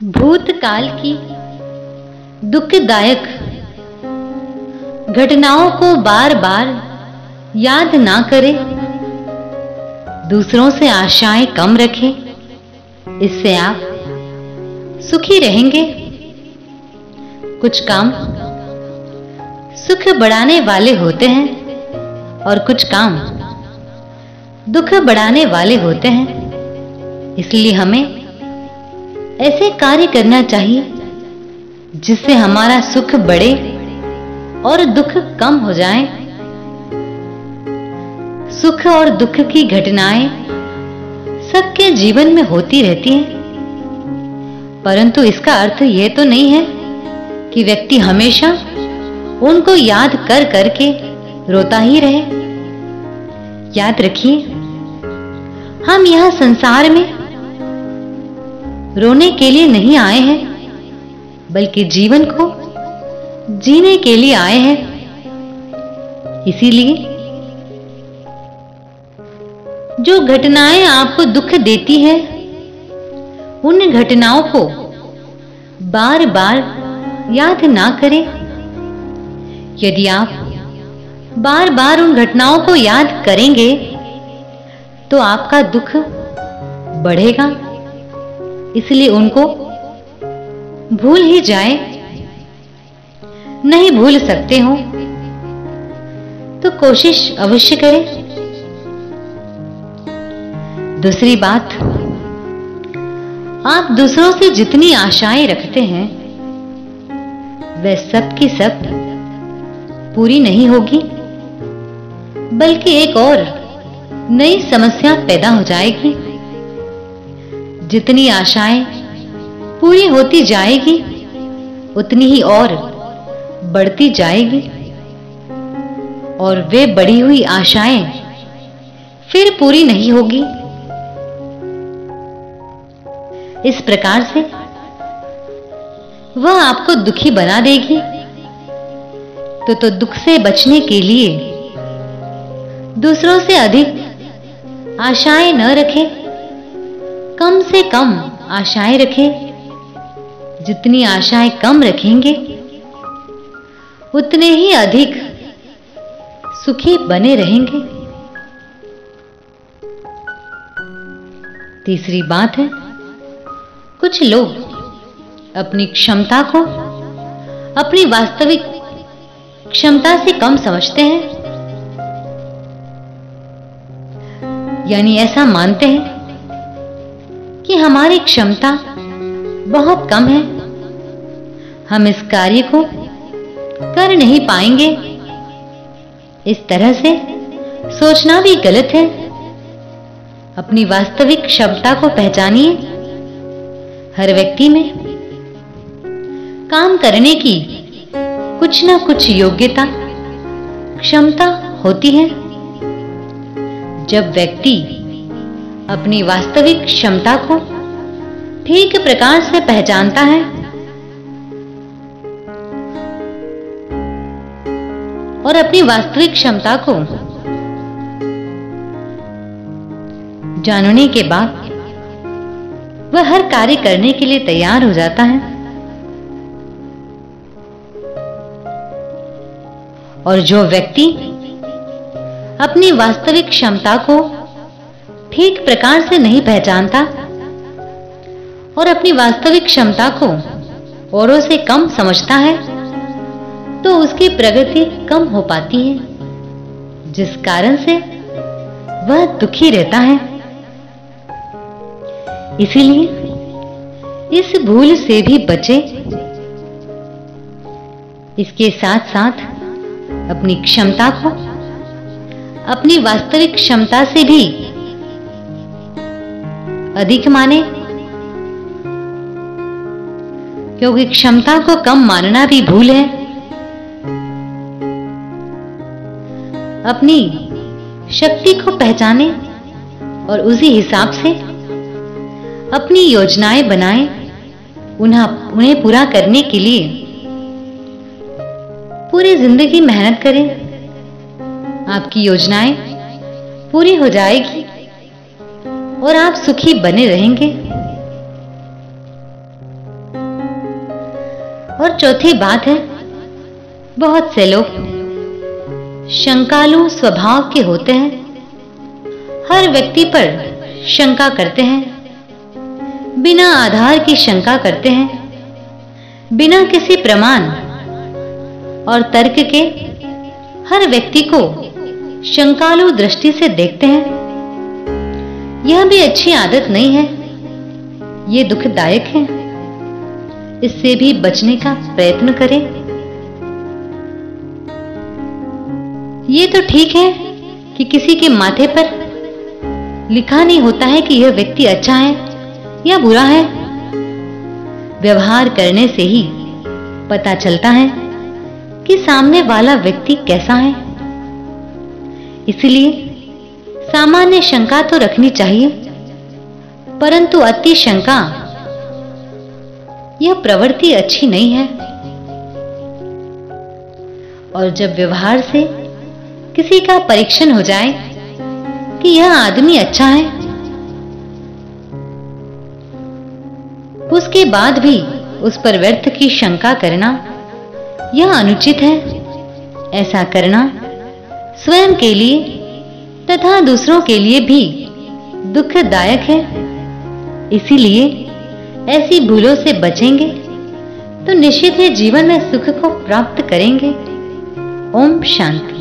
भूतकाल की दुखदायक घटनाओं को बार बार याद ना करें, दूसरों से आशाएं कम रखें, इससे आप सुखी रहेंगे। कुछ काम सुख बढ़ाने वाले होते हैं और कुछ काम दुख बढ़ाने वाले होते हैं, इसलिए हमें ऐसे कार्य करना चाहिए जिससे हमारा सुख बढ़े और दुख कम हो जाए। सुख और दुख की घटनाएं सबके जीवन में होती रहती हैं, परंतु इसका अर्थ यह तो नहीं है कि व्यक्ति हमेशा उनको याद कर करके रोता ही रहे। याद रखिए, हम यहां संसार में रोने के लिए नहीं आए हैं, बल्कि जीवन को जीने के लिए आए हैं। इसीलिए जो घटनाएं आपको दुख देती हैं, उन घटनाओं को बार बार याद ना करें। यदि आप बार बार उन घटनाओं को याद करेंगे तो आपका दुख बढ़ेगा, इसलिए उनको भूल ही जाए। नहीं भूल सकते हो तो कोशिश अवश्य करें। दूसरी बात, आप दूसरों से जितनी आशाएं रखते हैं वह सब की सब पूरी नहीं होगी, बल्कि एक और नई समस्या पैदा हो जाएगी। जितनी आशाएं पूरी होती जाएगी उतनी ही और बढ़ती जाएगी, और वे बढ़ी हुई आशाएं फिर पूरी नहीं होगी। इस प्रकार से वह आपको दुखी बना देगी। तो दुख से बचने के लिए दूसरों से अधिक आशाएं न रखें, कम से कम आशाएं रखें। जितनी आशाएं कम रखेंगे उतने ही अधिक सुखी बने रहेंगे। तीसरी बात है, कुछ लोग अपनी क्षमता को अपनी वास्तविक क्षमता से कम समझते हैं, यानी ऐसा मानते हैं कि हमारी क्षमता बहुत कम है, हम इस कार्य को कर नहीं पाएंगे। इस तरह से सोचना भी गलत है। अपनी वास्तविक क्षमता को पहचानिए। हर व्यक्ति में काम करने की कुछ ना कुछ योग्यता, क्षमता होती है। जब व्यक्ति अपनी वास्तविक क्षमता को ठीक प्रकार से पहचानता है और अपनी वास्तविक क्षमता को जानने के बाद वह हर कार्य करने के लिए तैयार हो जाता है। और जो व्यक्ति अपनी वास्तविक क्षमता को ठीक प्रकार से नहीं पहचानता और अपनी वास्तविक क्षमता को औरों से कम समझता है, तो उसकी प्रगति कम हो पाती है, जिस कारण से वह दुखी रहता है। इसीलिए इस भूल से भी बचे। इसके साथ साथ अपनी क्षमता को अपनी वास्तविक क्षमता से भी अधिक माने, क्योंकि क्षमता को कम मानना भी भूल है। अपनी शक्ति को पहचाने और उसी हिसाब से अपनी योजनाएं बनाएं। उन्हें पूरा करने के लिए पूरी जिंदगी मेहनत करें। आपकी योजनाएं पूरी हो जाएगी और आप सुखी बने रहेंगे। और चौथी बात है, बहुत से लोग शंकालु स्वभाव के होते हैं। हर व्यक्ति पर शंका करते हैं, बिना आधार की शंका करते हैं, बिना किसी प्रमाण और तर्क के हर व्यक्ति को शंकालु दृष्टि से देखते हैं। यह भी अच्छी आदत नहीं है, ये दुखदायक है। इससे भी बचने का प्रयत्न करें। ये तो ठीक है कि किसी के माथे पर लिखा नहीं होता है कि यह व्यक्ति अच्छा है या बुरा है। व्यवहार करने से ही पता चलता है कि सामने वाला व्यक्ति कैसा है। इसलिए सामान्य शंका तो रखनी चाहिए, परंतु अति शंका यह प्रवृत्ति अच्छी नहीं है। और जब व्यवहार से किसी का परीक्षण हो जाए कि यह आदमी अच्छा है, उसके बाद भी उस पर व्यर्थ की शंका करना यह अनुचित है। ऐसा करना स्वयं के लिए तथा दूसरों के लिए भी दुखदायक है। इसीलिए ऐसी भूलों से बचेंगे तो निश्चित ही जीवन में सुख को प्राप्त करेंगे। ओम शांति।